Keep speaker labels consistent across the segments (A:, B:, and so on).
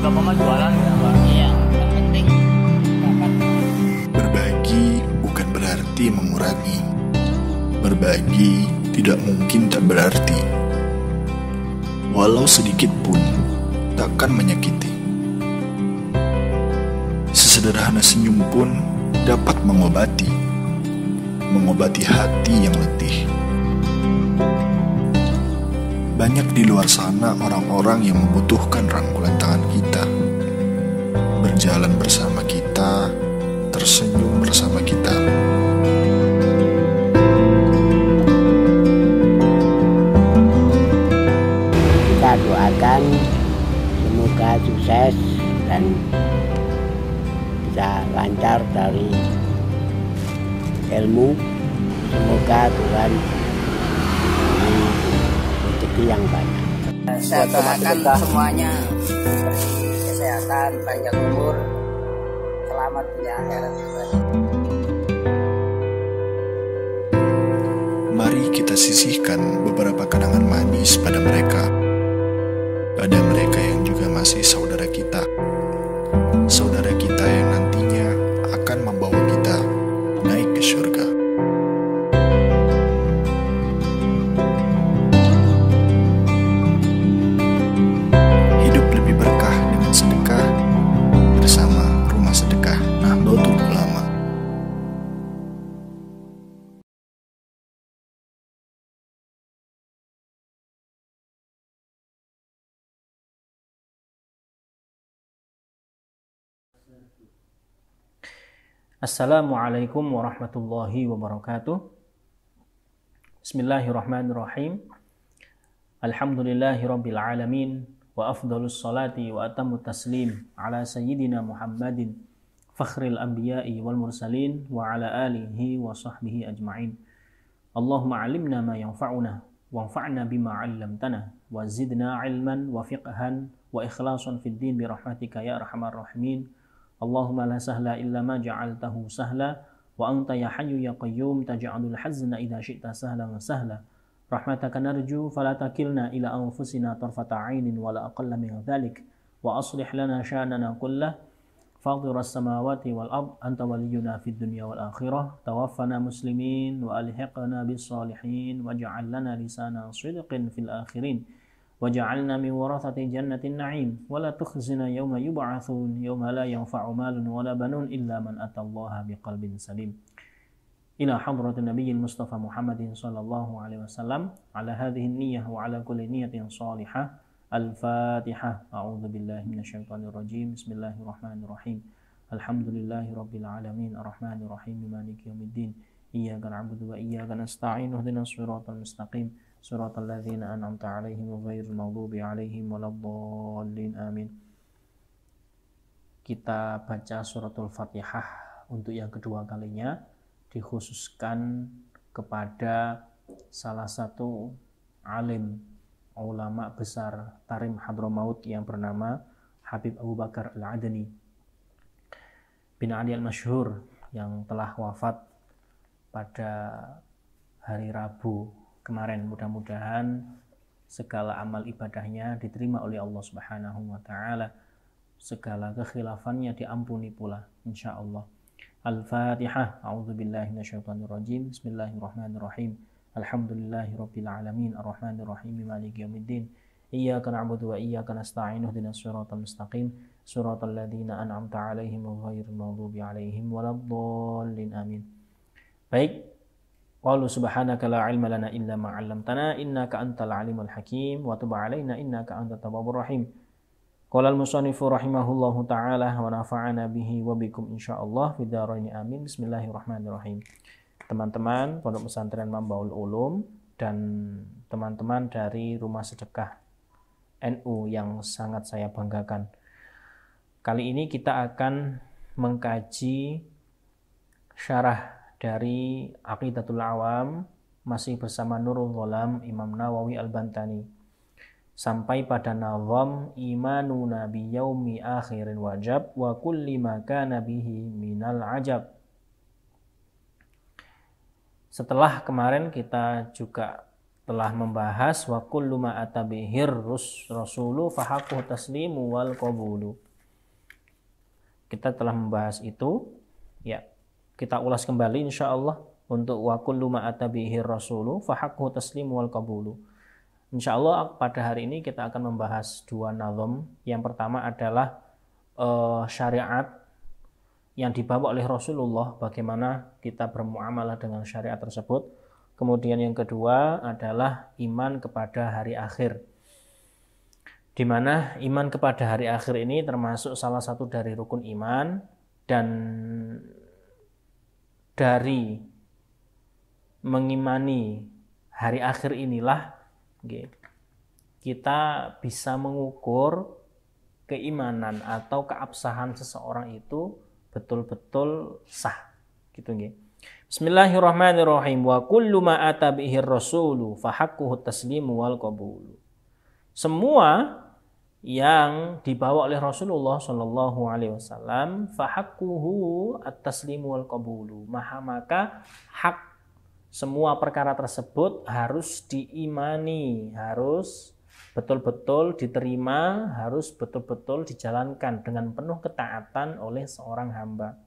A: Bapak mah jualan ya Pak?
B: Iya, yang penting dapat.
C: Berbagi bukan berarti mengurangi. Berbagi tidak mungkin tak berarti. Walau sedikit pun takkan menyakiti. Sesederhana senyum pun dapat mengobati hati yang letih. Banyak di luar sana orang-orang yang membutuhkan rangkulan tangan kita, berjalan bersama kita, tersenyum bersama kita.
B: Kita doakan semoga sukses dan bisa lancar dari ilmu. Semoga Tuhan beri rezeki yang banyak. Saya doakan semuanya diberi kesehatan, panjang umur, selamat di akhirat.
C: Mari kita sisihkan beberapa kenangan manis pada mereka yang juga masih saudara kita yang nantinya akan membawa kita naik ke surga. Hidup lebih berkah dengan sedekah bersama Rumah Sedekah Nahdlatul Ulama.
A: Assalamualaikum warahmatullahi wabarakatuh. Bismillahirrahmanirrahim. Alhamdulillahi rabbil alamin. Wa afdalus salati wa atammu taslim ala sayyidina Muhammadin fakhril anbiya'i wal mursalin wa ala alihi wa sahbihi ajma'in. Allahumma alimna ma yanfa'una wanfa'na bima 'allamtana wa zidna ilman wa fiqhan wa ikhlasan fid din bi rahmatika ya arhamar rahimin. Allahumma la sahla illa ma ja'altahu sahla wa anta ya hayyu ya qayyum taj'alul hazna idza syi'ta sahlan sahla. Rahmataka narju fala takilna ila anfusina tarfata 'ainin wa la aqalla min dhalik wa aslih lana sha'nana kullah fadhiras samawati wal ard anta waliyuna fid dunya wal akhirah tawaffana muslimin wa alhiqna bis salihin waj'al lana lisana sidqin fil akhirin waj'alna min warathati jannatin na'im wa la tukhzina yawma yub'atsun yawma la yanfa'u malun wa la banun illa man atallaha biqalbin salim. Ila hadratin nabiyil mustafa Muhammadin sallallahu alaihi wasallam ala hadhihi niyyah wa ala kulli niyatin salihah. Al-Fatihah. A'udzu billahi minasyaitonir rajim. Bismillahirrahmanirrahim. Alhamdulillahi rabbil alamin arrahmanir rahim maliki yaumiddin. Iyyaka na'budu wa iyyaka nasta'in ihdinas siratal mustaqim siratal ladzina an'amta 'alaihim ghairil maghdubi 'alaihim waladdallin. Amin. Kita baca suratul Fatihah untuk yang kedua kalinya, dikhususkan kepada salah satu alim ulama besar Tarim Hadramaut yang bernama Habib Abu Bakar Al-Adani bin Ali Al-Masyhur yang telah wafat pada hari Rabu kemarin. Mudah-mudahan segala amal ibadahnya diterima oleh Allah Subhanahu wa taala, segala kekhilafannya diampuni pula insyaallah. Al-Fatihah. A'udzubillahi minasyaitonirrajim. Bismillahirrahmanirrahim. Alhamdulillahi rabbil alamin arrahmanir rahim maliki yaumiddin. Iyyaka na'budu wa iyyaka nasta'in ihdinas siratal mustaqim siratal ladzina an'amta 'alaihim ghairil maghdubi 'alaihim waladdallin. Amin. Baik. Qalu subhanaka la 'ilma lana illa ma 'allamtana innaka antal 'alimul hakim wa tub 'alaina innaka antat tawwabur rahim. Qala al-musannifu rahimahullahu ta'ala wa nafa'ana bihi wa bikum insyaallah fid dharain amin. Bismillahirrahmanirrahim. Teman-teman Pondok Pesantren Mambaul Ulum dan teman-teman dari Rumah Sedekah NU yang sangat saya banggakan. Kali ini kita akan mengkaji syarah dari Aqidatul Awam masih bersama Nurul Ghulam Imam Nawawi Al-Bantani sampai pada nazam imanuna bi yaumi akhirin wajab wa kulli ma kana bihi minal ajab. Setelah kemarin kita juga telah membahas wa kullu ma atabihir rasulu fahaqqu taslimu wal qabulu. Kita telah membahas itu, ya. Kita ulas kembali insyaallah untuk wa kullu ma atabihir rasulu fahaqqu taslimu wal qabulu. Insyaallah pada hari ini kita akan membahas dua nazam. Yang pertama adalah syariat yang dibawa oleh Rasulullah, bagaimana kita bermuamalah dengan syariat tersebut. Kemudian yang kedua adalah iman kepada hari akhir, di mana iman kepada hari akhir ini termasuk salah satu dari rukun iman, dan dari mengimani hari akhir inilah kita bisa mengukur keimanan atau keabsahan seseorang itu betul-betul sah, gitu nggih. Bismillahirrahmanirrahim. Wa kullu ma ata bihi rasulu fahaqquhu taslimu wal qabulu. Semua yang dibawa oleh Rasulullah sallallahu alaihi wasallam fahaqquhu at-taslimu wal qabulu. Maka hak semua perkara tersebut harus diimani, harus betul-betul diterima, harus betul-betul dijalankan dengan penuh ketaatan oleh seorang hamba.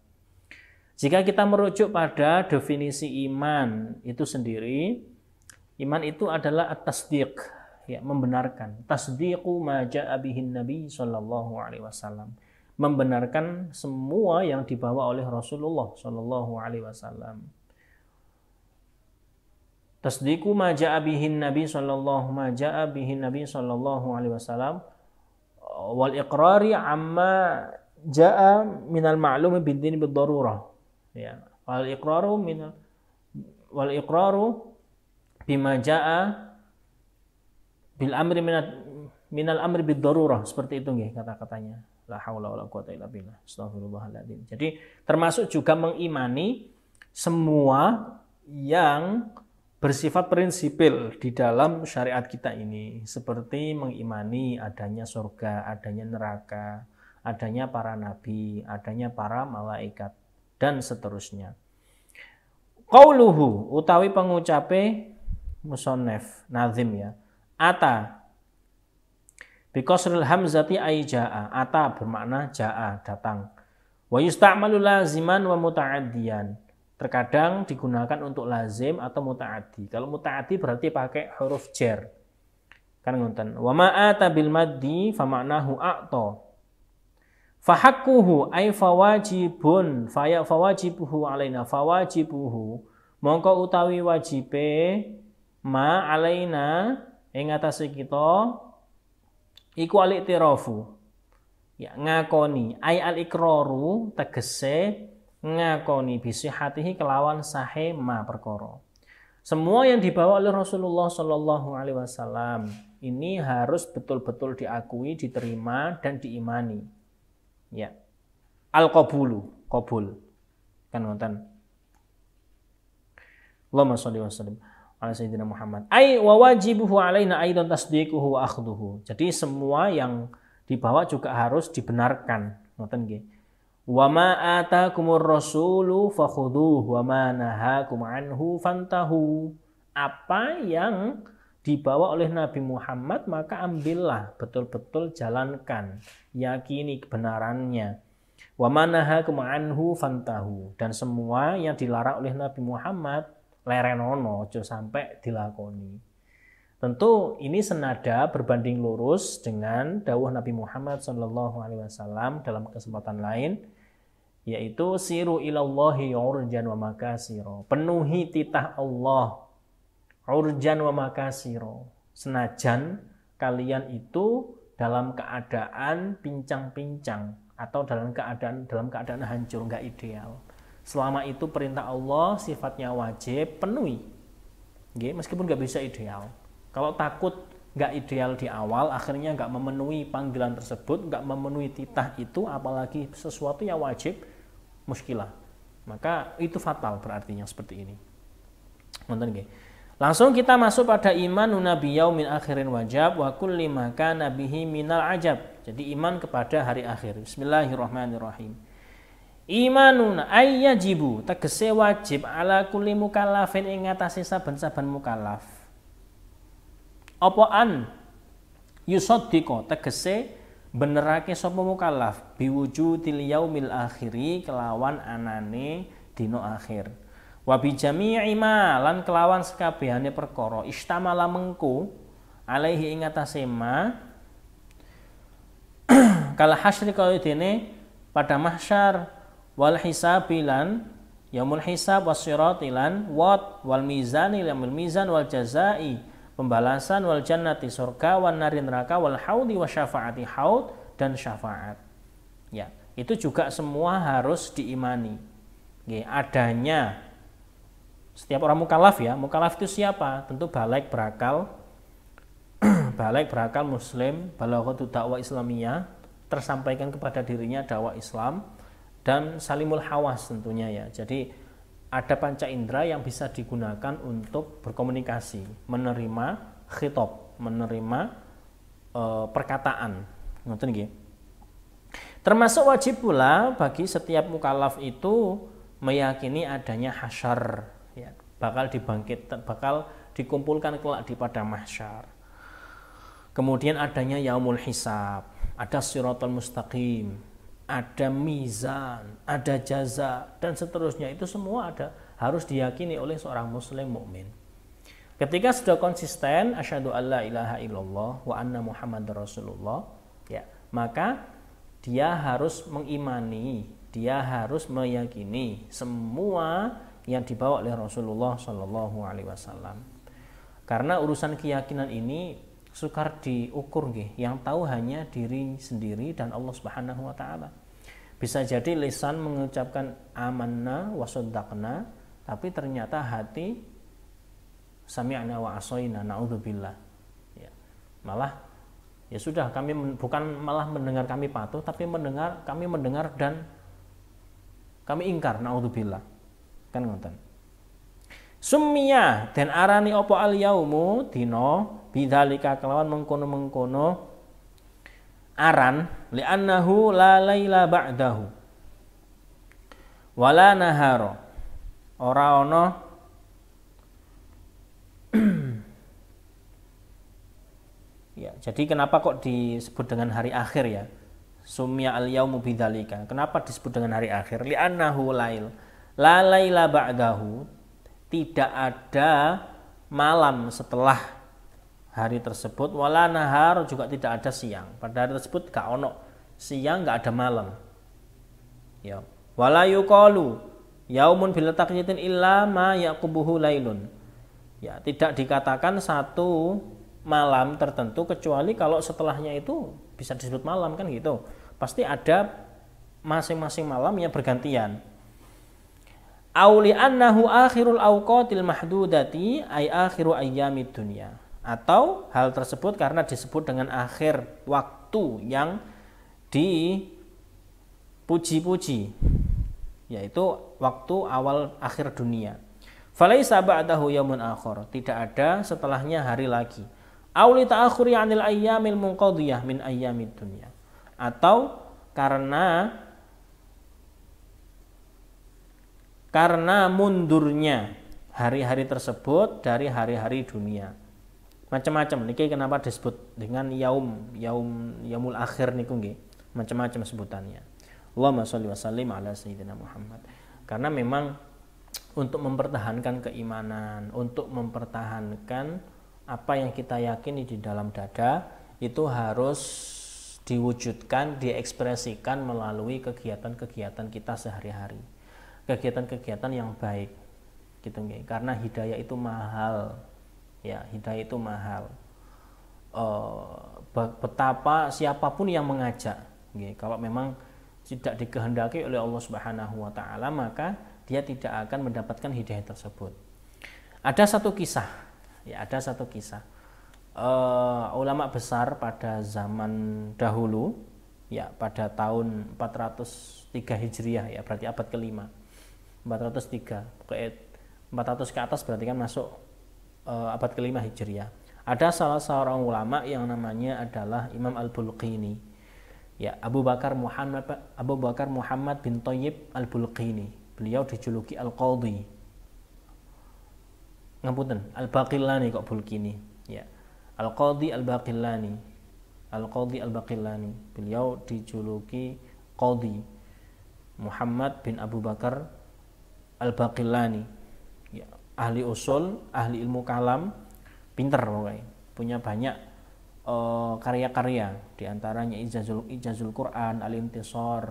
A: Jika kita merujuk pada definisi iman itu sendiri, iman itu adalah at-tasdiq, ya, membenarkan. Tasdiqu ma ja'a bihin Nabi sallallahu alaihi wasallam. Membenarkan semua yang dibawa oleh Rasulullah sallallahu alaihi wasallam. Tasdiqu ma ja'a bihin Nabi sallallahu alaihi wasallam wal iqrari amma ja'a minal ma'lumi bid-din bid-darurah. Ya, wal iqraru bima jaa bil amri minal amri bid darurah, seperti itu nggih kata-katanya. La haula wala quwata illa billah. Astagfirullahaladzim. Jadi termasuk juga mengimani semua yang bersifat prinsipil di dalam syariat kita ini, seperti mengimani adanya surga, adanya neraka, adanya para nabi, adanya para malaikat, dan seterusnya. Qauluhu utawi pengucape musannaf nazim, ya. Ata bi kasril hamzati ay jaa. Ata bermakna jaa, datang. Wa yusta'malu laziman wa muta'addiyan. Terkadang digunakan untuk lazim atau muta'addi. Kalau muta'addi berarti pakai huruf jar. Kan ngoten. Wa ma ata bil maddi fa ma'nahu a'ta. Fahaqquhu ay fawajibun fawajibuhu alaina fawajibuhu mongko utawi wajibe ma alaina ing atase kita iku al-iktirafu, ya, ngakoni. Ay al-iqraru tegese ngakoni bisihatihi kelawan sahe ma perkara. Semua yang dibawa oleh Rasulullah sallallahu alaihi wasallam ini harus betul-betul diakui, diterima, dan diimani. Ya, al-qabulu, qabul, kan ngoten. Allahumma shalli wa sallim ala sayyidina Muhammad. Ai wa wajibuhu alaina aidan tasdiquhu wa akhdhuhu. Jadi semua yang dibawa juga harus dibenarkan, ngoten nggih. Wa ma atakumur rasulu fakhudhuhu wa ma nahakum anhu fantahu. Apa yang dibawa oleh Nabi Muhammad maka ambillah, betul-betul jalankan, yakini kebenarannya. Wa manahakum anhu fantahu, dan semua yang dilarang oleh Nabi Muhammad lerenono, aja sampai dilakoni. Tentu ini senada berbanding lurus dengan dawuh Nabi Muhammad sallallahu alaihi wasallam dalam kesempatan lain, yaitu siru ilallahi urjan wa makasiro. Penuhi titah Allah urjan wa makasiro, senajan kalian itu dalam keadaan pincang-pincang atau dalam keadaan hancur, nggak ideal. Selama itu perintah Allah sifatnya wajib, penuhi. Nggih, meskipun nggak bisa ideal. Kalau takut nggak ideal di awal, akhirnya nggak memenuhi panggilan tersebut, nggak memenuhi titah itu, apalagi sesuatu yang wajib, muskilah. Maka itu fatal berartinya seperti ini. Nonton nggih. Langsung kita masuk pada iman nabi yaumin akhirin wajab wa kulli ma kana bihi minal ajab. Jadi iman kepada hari akhir. Bismillahirrahmanirrahim. Imanuna ayyajibu tegese wajib ala kulli mukallafin ing atase saben-saben mukallaf. Apaan yusaddiqo tegese benerake sapa mukallaf biwujudil yaumil akhiri kelawan anane dina akhir. Wa bi jami'i ma lan kelawan sekabehane perkara istamala mengko alaihi ing atase ma kala hasyri kaya dene pada mahsyar wal hisabilan yaumul hisab wasyiratilan wat wal mizani yaumul mizan wal jazai pembalasan wal jannati surga wan nari neraka wal haudi wasyafaati haud dan syafaat. Ya, itu juga semua harus diimani. Nggih, adanya setiap orang mukallaf ya. Mukallaf itu siapa? Tentu balik berakal balik berakal muslim, balaghatu dakwah islamiyah, tersampaikan kepada dirinya dakwah Islam dan salimul hawas tentunya ya. Jadi ada panca indera yang bisa digunakan untuk berkomunikasi, menerima khitab, menerima perkataan. Ngoten nggih. Termasuk wajib pula bagi setiap mukallaf itu meyakini adanya hasyar, ya, bakal dikumpulkan kelak di pada mahsyar. Kemudian adanya yaumul hisab, ada siratal mustaqim, ada mizan, ada jaza dan seterusnya. Itu semua harus diyakini oleh seorang muslim mukmin. Ketika sudah konsisten asyhadu alla ilaha illallah wa anna muhammadar rasulullah, ya, maka dia harus mengimani, dia harus meyakini semua yang dibawa oleh Rasulullah Shallallahu Alaihi Wasallam. Karena urusan keyakinan ini sukar diukur nggih, yang tahu hanya diri sendiri dan Allah Subhanahu Wa Taala. Bisa jadi lisan mengucapkan amanna wa saddaqna, tapi ternyata hati sami'na wa asoina, naudzubillah. Ya, malah ya sudah, kami bukan malah mendengar kami patuh, tapi kami mendengar dan kami ingkar, naudzubillah. Kan ngoten. Summiya dan arani opo al yaumu dino bidzalika kelawan mengkono-mengkono aran li'annahu la laila ba'dahu wala nahara. Ora ana ya, jadi kenapa kok disebut dengan hari akhir ya? Sumya al-yaumu bidzalika. Kenapa disebut dengan hari akhir? Li'annahu lail. La laila ba'dahu. Tidak ada malam setelah hari tersebut. Wala nahar, juga tidak ada siang. Pada hari tersebut gak ono siang, gak ada malam. Ya. Wala yuqalu yaumun bil taqyitin illa ma yaqubuhu lailun. Ya, tidak dikatakan satu malam tertentu kecuali kalau setelahnya itu bisa disebut malam, kan gitu. Pasti ada masing-masing malam yang bergantian. Auli annahu akhirul awqatil mahdudati ay akhiru ayyamid dunya. Atau hal tersebut karena disebut dengan akhir waktu yang dipuji-puji, yaitu waktu awal akhir dunia. Falaisa ba'dahu yaumun akhir, tidak ada setelahnya hari lagi. Auli ta'akhuri 'anil ayyamil munqadhiyah min ayyamid dunya. Atau karena mundurnya hari-hari tersebut dari hari-hari dunia. Macam-macam niki kenapa disebut dengan yaumul akhir niku nggih. Macam-macam sebutannya. Allahumma sholli wa sallim ala sayyidina Muhammad. Karena memang untuk mempertahankan keimanan, untuk mempertahankan apa yang kita yakini di dalam dada, itu harus diwujudkan, diekspresikan melalui kegiatan-kegiatan kita sehari-hari. Kegiatan-kegiatan yang baik gitu nggih. Karena hidayah itu mahal. Ya, hidayah itu mahal. Betapa siapapun yang mengajak nggih, kalau memang tidak dikehendaki oleh Allah Subhanahu wa taala, maka dia tidak akan mendapatkan hidayah tersebut. Ada satu kisah, ya, ada satu kisah. Ulama besar pada zaman dahulu, ya, pada tahun 403 Hijriah, ya, berarti abad ke-5. 403, 400 ke atas berarti kan masuk abad ke-5 Hijriah. Ada salah seorang ulama yang namanya adalah Imam Al-Bulqini. Ya, Abu Bakar Muhammad bin Thayyib Al-Bulqini. Beliau dijuluki Al-Qadhi. Ngapunten, Al-Baqillani kok Bulqini. Ya. Al-Qadhi Al-Baqillani. Al-Qadhi Al-Baqillani. Beliau dijuluki Qadhi Muhammad bin Abu Bakar Al-Baqillani. Ya, ahli usul, ahli ilmu kalam, pinter pokoknya. Punya banyak karya-karya, diantaranya Ijazul Quran, Al-Intisar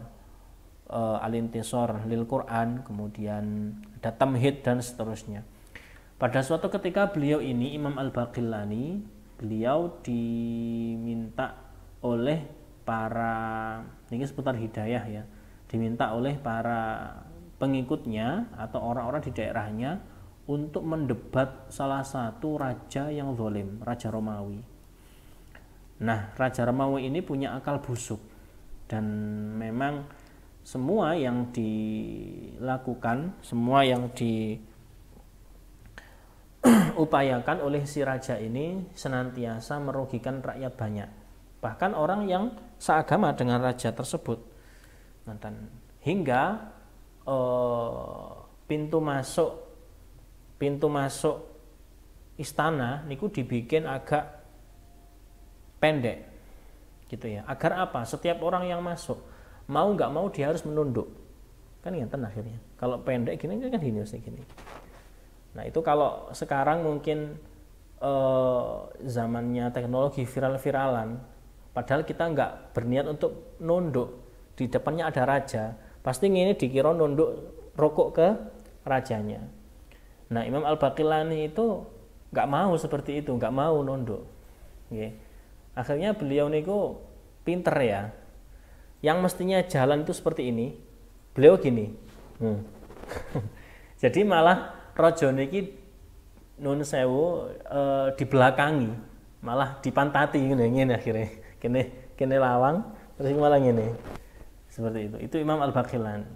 A: lil Quran, kemudian ada Tamhid dan seterusnya. Pada suatu ketika beliau ini, Imam Al-Baqillani, beliau diminta oleh para, ini seputar hidayah ya, diminta oleh para pengikutnya atau orang-orang di daerahnya untuk mendebat salah satu raja yang zalim, Raja Romawi. Nah, Raja Romawi ini punya akal busuk, dan memang semua yang dilakukan, semua yang diupayakan oleh si raja ini senantiasa merugikan rakyat banyak, bahkan orang yang seagama dengan raja tersebut. Hingga pintu masuk istana niku dibikin agak pendek gitu ya. Agar apa? Setiap orang yang masuk, mau nggak mau dia harus menunduk. Kan ngeten akhirnya. Kalau pendek gini kan gini gini. Nah, itu kalau sekarang mungkin zamannya teknologi viral-viralan, padahal kita nggak berniat untuk nunduk, di depannya ada raja, pasti ini dikira nunduk rokok ke rajanya. Nah, Imam Al-Baqillani itu nggak mau seperti itu, nggak mau nunduk. Okay. Akhirnya beliau niku pinter ya. Yang mestinya jalan itu seperti ini, beliau gini. Jadi malah rojo niki nun sewu dibelakangi, malah dipantati ngene akhirnya. Kene lawang terus malah ngene. Seperti itu. Itu Imam Al-Baqillani.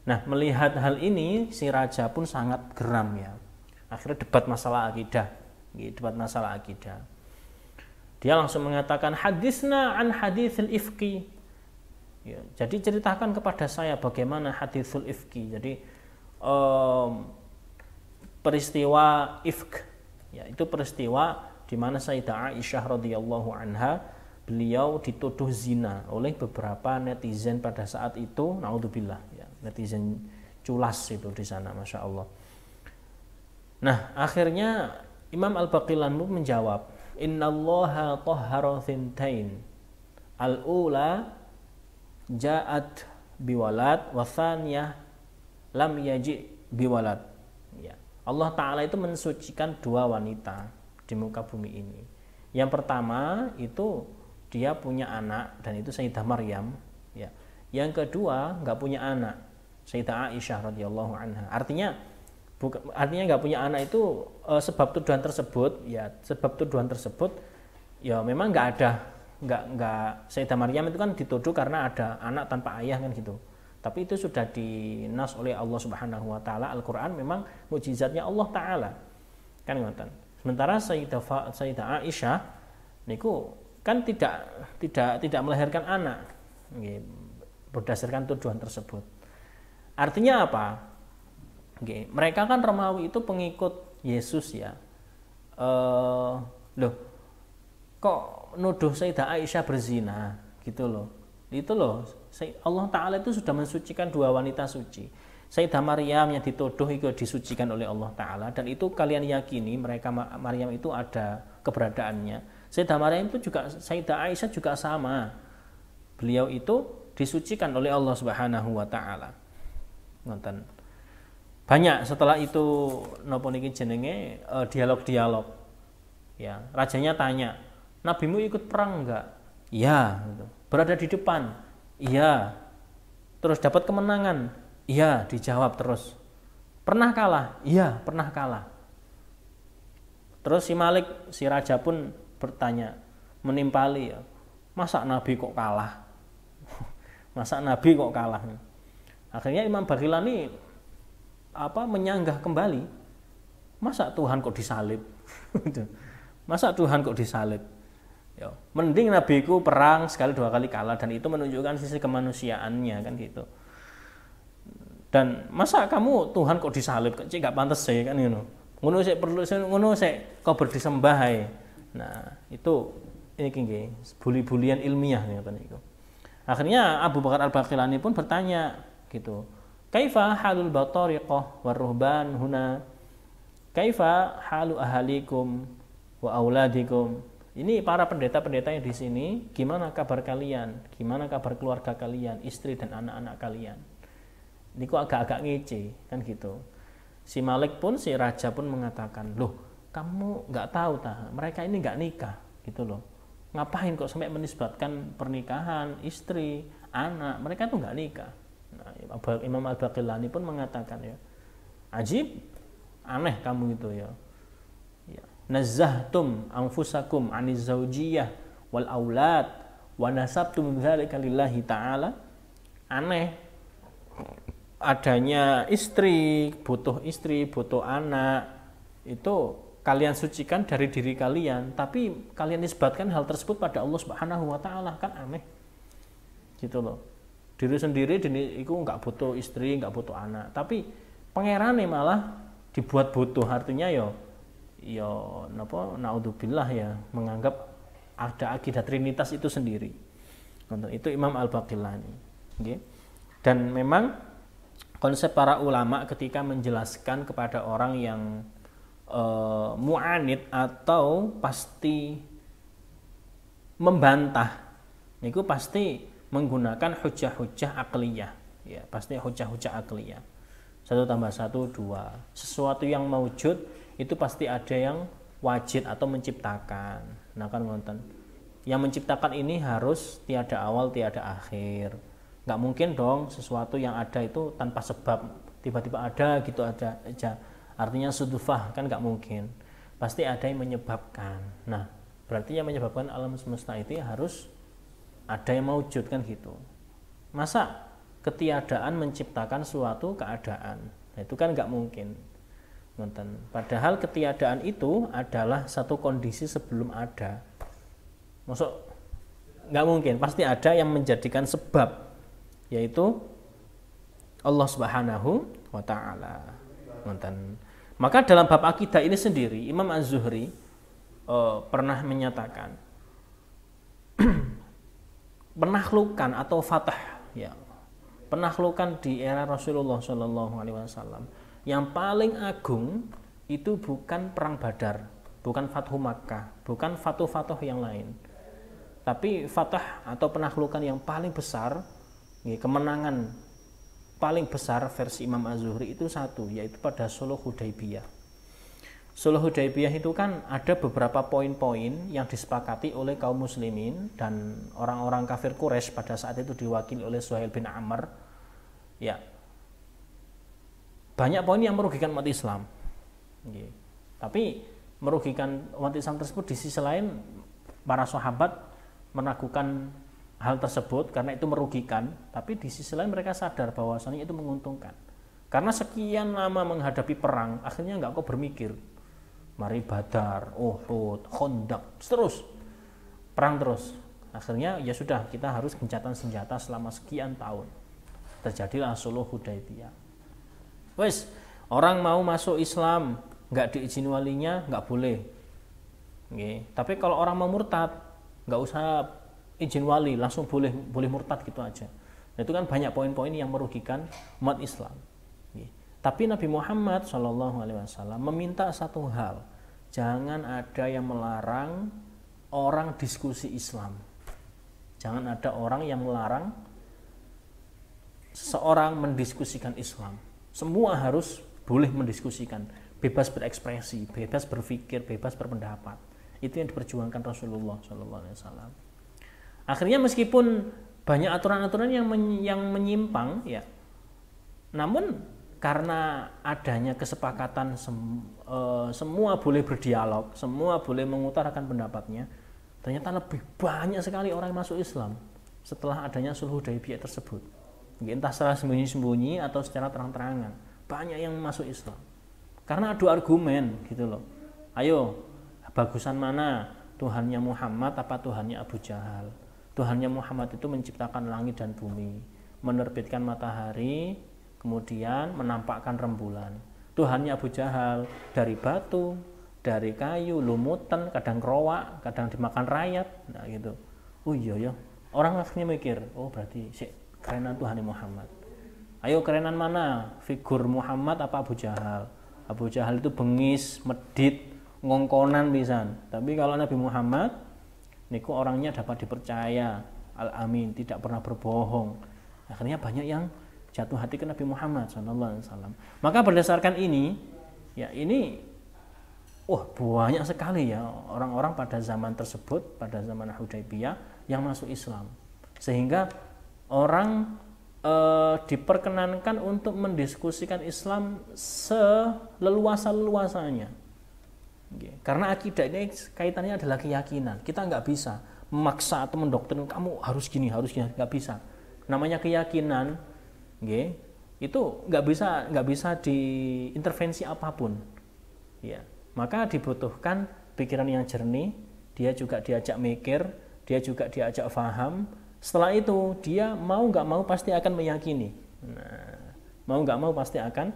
A: Nah, melihat hal ini si raja pun sangat geram ya. Akhirnya debat masalah akidah. Dia langsung mengatakan, hadisna an haditsil ifki. Ya, jadi ceritakan kepada saya bagaimana haditsul ifki. Jadi peristiwa ifk, ya, itu peristiwa di mana Sayyidah Aisyah radhiyallahu anha, beliau dituduh zina oleh beberapa netizen pada saat itu. Naudzubillah, ya, netizen culas itu di sana, masya Allah. Nah, akhirnya Imam Al-Baqillani menjawab, innallaha tahhara thintain, al-ula ja'at biwalad wa thaniyah lam yaji biwalad. Ya. Allah Ta'ala itu mensucikan dua wanita di muka bumi ini. Yang pertama itu dia punya anak, dan itu Sayyidah Maryam. Ya. Yang kedua nggak punya anak, Sayyidah Aisyah radhiyallahu anha. Artinya nggak punya anak itu sebab tuduhan tersebut, ya memang nggak ada. Sayyidah Maryam itu kan dituduh karena ada anak tanpa ayah kan gitu. Tapi itu sudah dinas oleh Allah Subhanahu wa taala. Al-Qur'an memang mukjizatnya Allah taala. Kan ngoten. Sementara Sayyidah Aisyah niku kan tidak melahirkan anak. Berdasarkan tuduhan tersebut. Artinya apa? Mereka kan Romawi itu pengikut Yesus ya. Kok nuduh Sayyidah Aisyah berzina gitu loh. Itu loh, Allah Ta'ala itu sudah mensucikan dua wanita suci. Sayyidah Maryam yang dituduh itu disucikan oleh Allah Ta'ala, dan itu kalian yakini mereka Maryam itu ada keberadaannya. Sayyidah Maryam itu juga, Sayyidah Aisyah juga sama. Beliau itu disucikan oleh Allah Subhanahu wa taala. Ngoten. Banyak setelah itu napa niki jenenge dialog-dialog. Ya, rajanya tanya, "Nabimu ikut perang enggak?" "Iya," gitu. "Berada di depan?" "Iya." "Terus dapat kemenangan?" "Iya," dijawab terus. "Pernah kalah?" "Iya, pernah kalah." Terus si Malik, si raja pun bertanya, menimpali ya, "Masa Nabi kok kalah?" Masa Nabi kok kalah? Akhirnya Imam Baqillani menyanggah kembali, masa Tuhan kok disalib? Masa Tuhan kok disalib? Ya, mending nabiku perang sekali dua kali kalah, dan itu menunjukkan sisi kemanusiaannya kan gitu. Dan masa kamu Tuhan kok disalib? Cek gak pantas saya kan ngono. Ngono sik perlu ngono sik kau berdisembah ae. Nah, itu ini nggih, buli-bulian ilmiah ngoten niku. Akhirnya Abu Bakar Al-Baqillani pun bertanya gitu. Kaifa halul batariqah waruhban huna? Kaifa halu ahalikum wa auladikum? Ini para pendeta-pendeta yang di sini, gimana kabar kalian? Gimana kabar keluarga kalian, istri dan anak-anak kalian? Ini kok agak-agak ngece kan gitu. Si Malik pun, si raja pun mengatakan, loh kamu nggak tahu mereka ini nggak nikah gitu loh. Ngapain kok sampai menisbatkan pernikahan, istri, anak, mereka tuh nggak nikah. Nah, Imam Al-Baqillani pun mengatakan ya, ajib, aneh kamu itu ya. Nazzahtum anfusakum aniz zaujiyah wal aulad wa nasabtum dzalika lillahi ta'ala. Aneh adanya istri, butuh anak, itu kalian sucikan dari diri kalian, tapi kalian nisbatkan hal tersebut pada Allah Subhanahu wa taala, kan aneh. Gitu loh. Diri sendiri itu nggak butuh istri, nggak butuh anak, tapi pangerane malah dibuat butuh, artinya ya napa naudzubillah ya, menganggap ada akidah trinitas itu sendiri. Itu Imam Al-Baqillani. Okay. Dan memang konsep para ulama ketika menjelaskan kepada orang yang mu'anid atau pasti membantah, itu pasti menggunakan hujah-hujah akliyah, ya pasti hujah-hujah akliyah. 1 tambah 1 2. Sesuatu yang maujud itu pasti ada yang wajid atau menciptakan. Nah kan ngonten. Yang menciptakan ini harus tiada awal tiada akhir. Nggak mungkin dong sesuatu yang ada itu tanpa sebab tiba-tiba ada gitu aja. Artinya sudufah, kan nggak mungkin. Pasti ada yang menyebabkan. Nah, berarti yang menyebabkan alam semesta itu ya harus ada yang maujud kan gitu. Masa ketiadaan menciptakan suatu keadaan? Nah, itu kan nggak mungkin. Padahal ketiadaan itu adalah satu kondisi sebelum ada. Maksud nggak mungkin, pasti ada yang menjadikan sebab, yaitu Allah Subhanahu wa ta'ala. Maka dalam bab akidah ini sendiri Imam Az-Zuhri pernah menyatakan penaklukan atau fatah, ya, penaklukan di era Rasulullah SAW yang paling agung itu bukan perang Badar, bukan Fathu Makkah, bukan Fatuh-Fatuh yang lain, tapi fatah atau penaklukan yang paling besar, ya, kemenangan paling besar versi Imam Az-Zuhri itu satu, yaitu pada Sulh Hudaybiyah. Sulh Hudaybiyah itu kan ada beberapa poin-poin yang disepakati oleh kaum muslimin dan orang-orang kafir Quraisy pada saat itu diwakili oleh Suhail bin Amr. Ya, banyak poin yang merugikan umat Islam. Tapi merugikan umat Islam tersebut di sisi lain para sahabat meragukan hal tersebut karena itu merugikan, tapi di sisi lain mereka sadar bahwasanya itu menguntungkan. Karena sekian lama menghadapi perang, akhirnya nggak kok bermikir, mari Badar, Uhud, Khandaq, terus perang terus. Akhirnya ya sudah, kita harus gencatan senjata selama sekian tahun. Terjadilah Sulh Hudaybiyah. Wes, orang mau masuk Islam nggak diizin walinya nggak boleh. Tapi kalau orang mau murtad nggak usah izin wali, langsung boleh murtad gitu aja. Nah, itu kan banyak poin-poin yang merugikan umat Islam. Tapi Nabi Muhammad SAW meminta satu hal, jangan ada yang melarang orang diskusi Islam. Jangan ada orang yang melarang seseorang mendiskusikan Islam. Semua harus boleh mendiskusikan, bebas berekspresi, bebas berpikir, bebas berpendapat. Itu yang diperjuangkan Rasulullah SAW. Akhirnya meskipun banyak aturan-aturan yang menyimpang, ya, namun karena adanya kesepakatan semua boleh berdialog, semua boleh mengutarakan pendapatnya, ternyata lebih banyak sekali orang yang masuk Islam setelah adanya Sulh Hudaybiyah tersebut. Entah secara sembunyi-sembunyi atau secara terang-terangan, banyak yang masuk Islam. Karena adu argumen gitu loh. Ayo, bagusan mana? Tuhannya Muhammad apa Tuhannya Abu Jahal? Tuhannya Muhammad itu menciptakan langit dan bumi, menerbitkan matahari, kemudian menampakkan rembulan. Tuhannya Abu Jahal dari batu, dari kayu, lumutan, kadang kerowak, kadang dimakan rayap. Nah gitu. Oh iya ya. Orang akhirnya mikir, oh berarti kerenan Tuhan Muhammad. Ayo kerenan mana? Figur Muhammad apa Abu Jahal? Abu Jahal itu bengis, medit, ngongkonan pisan. Tapi kalau Nabi Muhammad niku orangnya dapat dipercaya, al-amin, tidak pernah berbohong. Akhirnya banyak yang jatuh hati ke Nabi Muhammad SAW. Maka berdasarkan ini, ya ini, banyak sekali ya orang-orang pada zaman tersebut, pada zaman Hudaybiyah yang masuk Islam. Sehingga orang diperkenankan untuk mendiskusikan Islam seleluasa-leluasanya. Karena akidah ini kaitannya adalah keyakinan. Kita nggak bisa memaksa atau mendoktrin kamu harus gini, nggak bisa. Namanya keyakinan, itu nggak bisa diintervensi apapun. Ya, maka dibutuhkan pikiran yang jernih. Dia juga diajak mikir, dia juga diajak faham. Setelah itu dia mau nggak mau pasti akan meyakini. Mau nggak mau pasti akan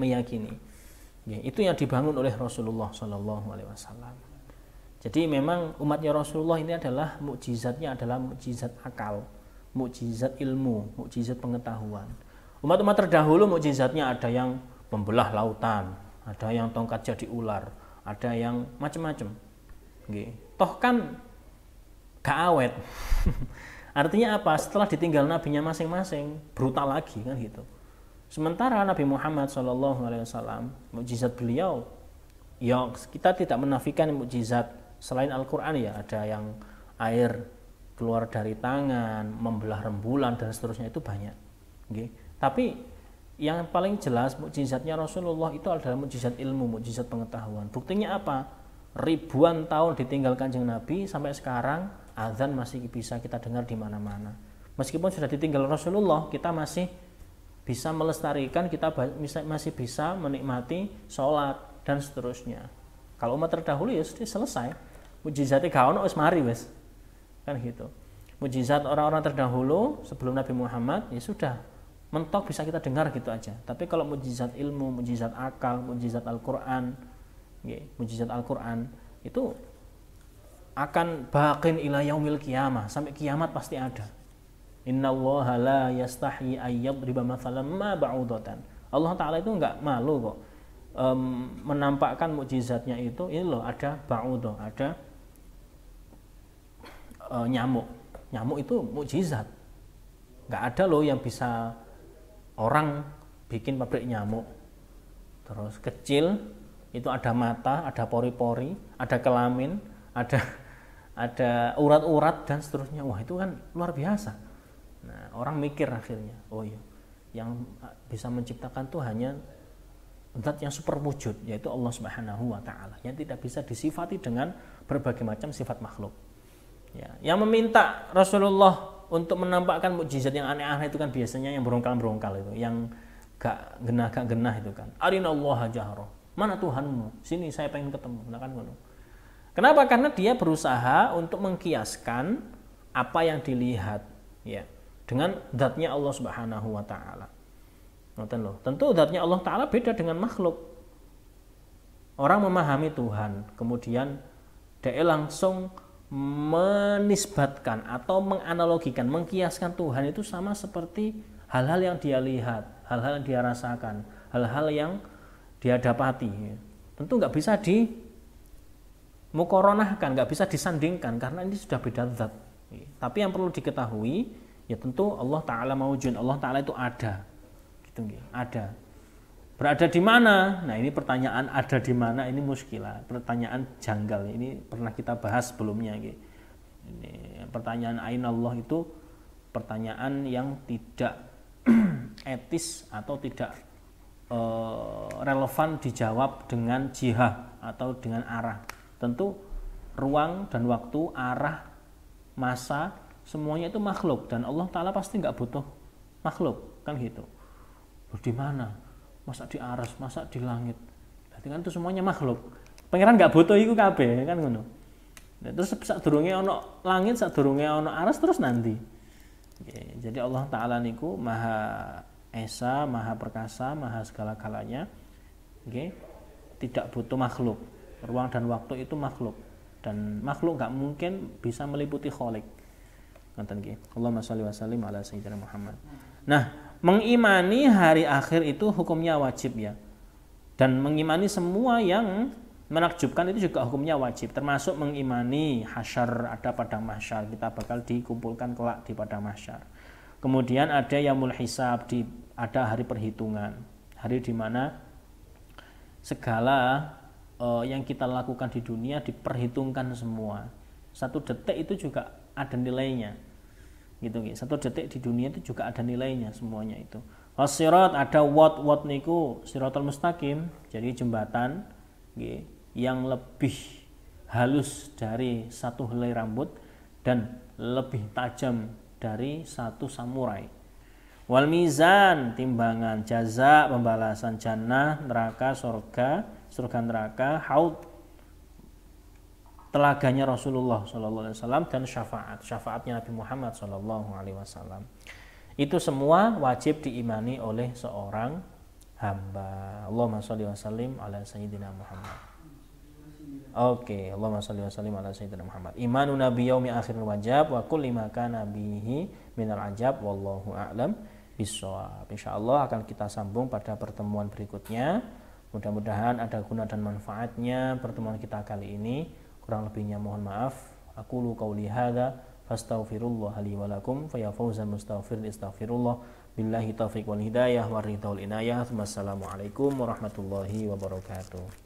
A: meyakini. Itu yang dibangun oleh Rasulullah SAW. Jadi memang umatnya Rasulullah ini adalah mukjizatnya adalah mukjizat akal, mukjizat ilmu, mukjizat pengetahuan. Umat-umat terdahulu mukjizatnya ada yang membelah lautan, ada yang tongkat jadi ular, ada yang macam-macam. Toh kan gak awet. Artinya apa? Setelah ditinggal nabinya masing-masing, brutal lagi kan gitu. Sementara Nabi Muhammad SAW, mukjizat beliau, ya kita tidak menafikan mukjizat selain Al-Quran ya, ada yang air keluar dari tangan, membelah rembulan dan seterusnya itu banyak. Tapi yang paling jelas mukjizatnya Rasulullah itu adalah mukjizat ilmu, mukjizat pengetahuan. Buktinya apa? Ribuan tahun ditinggal Kanjeng Nabi sampai sekarang azan masih bisa kita dengar di mana-mana. Meskipun sudah ditinggal Rasulullah, kita masih bisa melestarikan, kita masih bisa menikmati sholat dan seterusnya. Kalau umat terdahulu ya sudah selesai. Mukjizatnya gak ono wis mari wis. Kan gitu. Mukjizat orang-orang terdahulu sebelum Nabi Muhammad ya sudah mentok bisa kita dengar gitu aja. Tapi kalau mukjizat ilmu, mukjizat akal, mukjizat Al-Qur'an, mukjizat Al-Qur'an itu akan baqin ila yaumil qiyamah, sampai kiamat pasti ada. Innallaha la yastahi ayyadriba mathalan ma ba'udatan. Allah Ta'ala itu enggak malu kok menampakkan mukjizatnya itu. Ini loh ada ba'udah, ada nyamuk. Nyamuk itu mukjizat. Enggak ada loh yang bisa orang bikin pabrik nyamuk. Terus kecil itu ada mata, ada pori-pori, ada kelamin, ada urat-urat dan seterusnya. Wah itu kan luar biasa. Nah orang mikir akhirnya, oh iya, yang bisa menciptakan tuh hanya zat yang super wujud, yaitu Allah Subhanahu wa Ta'ala, yang tidak bisa disifati dengan berbagai macam sifat makhluk. Ya, yang meminta Rasulullah untuk menampakkan mukjizat yang aneh-aneh itu kan biasanya yang berongkal-berongkal itu, yang gak genah itu kan. Arinallaha jahra. Mana Tuhanmu? Sini saya pengen ketemu. Nah kan ngono. Kenapa? Karena dia berusaha untuk mengkiaskan apa yang dilihat ya dengan zatnya Allah Subhanahu wa Ta'ala. Tentu zatnya Allah Ta'ala beda dengan makhluk. Orang memahami Tuhan, kemudian dia langsung menisbatkan atau menganalogikan, mengkiaskan Tuhan itu sama seperti hal-hal yang dia lihat, hal-hal yang dia rasakan, hal-hal yang dia dapati. Tentu nggak bisa mukoronahkan, nggak bisa disandingkan karena ini sudah beda zat. Tapi yang perlu diketahui ya tentu Allah Ta'ala maujud, Allah Ta'ala itu ada gitu, ada. Berada di mana? Nah ini pertanyaan ada di mana ini muskilah, pertanyaan janggal. Ini pernah kita bahas sebelumnya. Ini pertanyaan ainallah itu pertanyaan yang tidak etis atau tidak relevan dijawab dengan jihah atau dengan arah. Tentu ruang dan waktu, arah, masa, semuanya itu makhluk dan Allah Ta'ala pasti nggak butuh makhluk kan gitu. Di mana? Masa di aras, masa di langit. Berarti kan itu semuanya makhluk. Pangeran nggak butuh iku kabeh kan ngono. Terus sadurunge ana langit, sadurunge ana aras terus nanti. Jadi Allah Ta'ala niku Maha Esa, Maha Perkasa, Maha segala-galanya. Tidak butuh makhluk. Ruang dan waktu itu makhluk, dan makhluk nggak mungkin bisa meliputi Khalik. Allahumma sholli wa sallim ala sayyidina Muhammad. Nah, mengimani hari akhir itu hukumnya wajib ya, dan mengimani semua yang menakjubkan itu juga hukumnya wajib, termasuk mengimani hasyar, ada padang mahsyar, kita bakal dikumpulkan kelak di padang mahsyar. Kemudian ada yaumul hisab, ada hari perhitungan, hari di mana segala yang kita lakukan di dunia diperhitungkan semua. Satu detik itu juga ada nilainya, gitu. Satu detik di dunia itu juga ada nilainya semuanya itu. Wasirat, ada wat niku siratal mustaqim, jadi jembatan yang lebih halus dari satu helai rambut dan lebih tajam dari satu samurai. Wal mizan, timbangan, jaza, pembalasan, jannah, neraka, surga neraka, haud, telaganya Rasulullah SAW, dan syafaatnya Nabi Muhammad SAW. Itu semua wajib diimani oleh seorang hamba. Allahumma sholli wa sallim ala sayyidina Muhammad. Oke, Allahumma sholli wa sallim ala sayyidina Muhammad. Imanu nabi yaumi akhir wajib wa kulli ma kana bihi minal ajab, wallahu a'lam bishawab. Insyaallah akan kita sambung pada pertemuan berikutnya. Mudah-mudahan ada guna dan manfaatnya pertemuan kita kali ini. Kurang lebihnya mohon maaf. Aqulu qauli hadza fastaghfirullah li wa lakum fa ya fawzan mustaghfir astaghfirullah billahi taufiq wal hidayah wa ridhal inayah. Wassalamualaikum warahmatullahi wabarakatuh.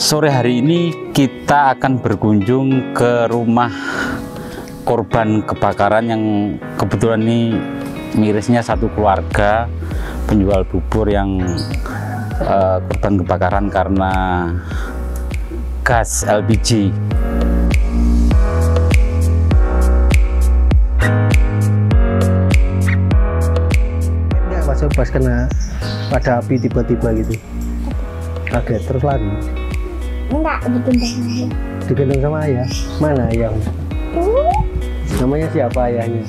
D: Sore hari ini kita akan berkunjung ke rumah korban kebakaran yang kebetulan ini mirisnya satu keluarga penjual bubur yang korban kebakaran karena gas LPG.
E: Pas kena pada api tiba-tiba gitu kaget terus lari.
F: Enggak, digendong.
E: Digendong sama ayah? Mana ayahnya? Namanya siapa ayahnya?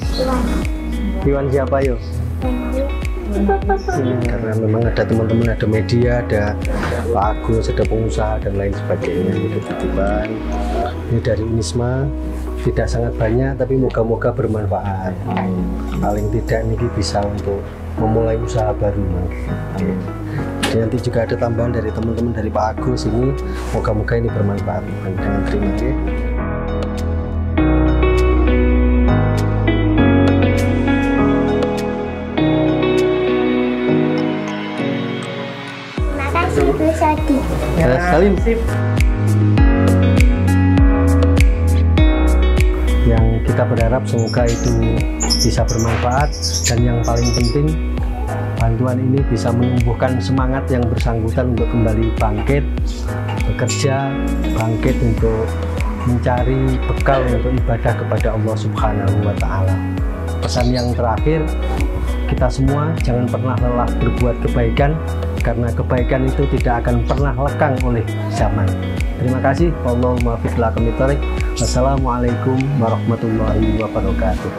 E: Iwan siapa yo? Karena memang ada teman-teman, ada media, ada Pak Agus, ada pengusaha dan lain sebagainya. Itu titipan ini dari Unisma, tidak sangat banyak tapi moga-moga bermanfaat. Paling tidak ini bisa untuk memulai usaha baru. Nanti juga ada tambahan dari teman-teman dari Pak Agus ini, moga-moga ini bermanfaat. Dengan terima kasih.
F: Terima kasih Bu Sadi.
E: Ya, salim. Yang kita berharap semoga itu bisa bermanfaat, dan yang paling penting bantuan ini bisa menumbuhkan semangat yang bersangkutan untuk kembali bangkit, bekerja, bangkit untuk mencari bekal untuk ibadah kepada Allah Subhanahu wa Ta'ala. Pesan yang terakhir, kita semua jangan pernah lelah berbuat kebaikan, karena kebaikan itu tidak akan pernah lekang oleh zaman. Terima kasih. Wallahumma muwaffiq ila aqwamit thoriq. Wassalamualaikum warahmatullahi wabarakatuh.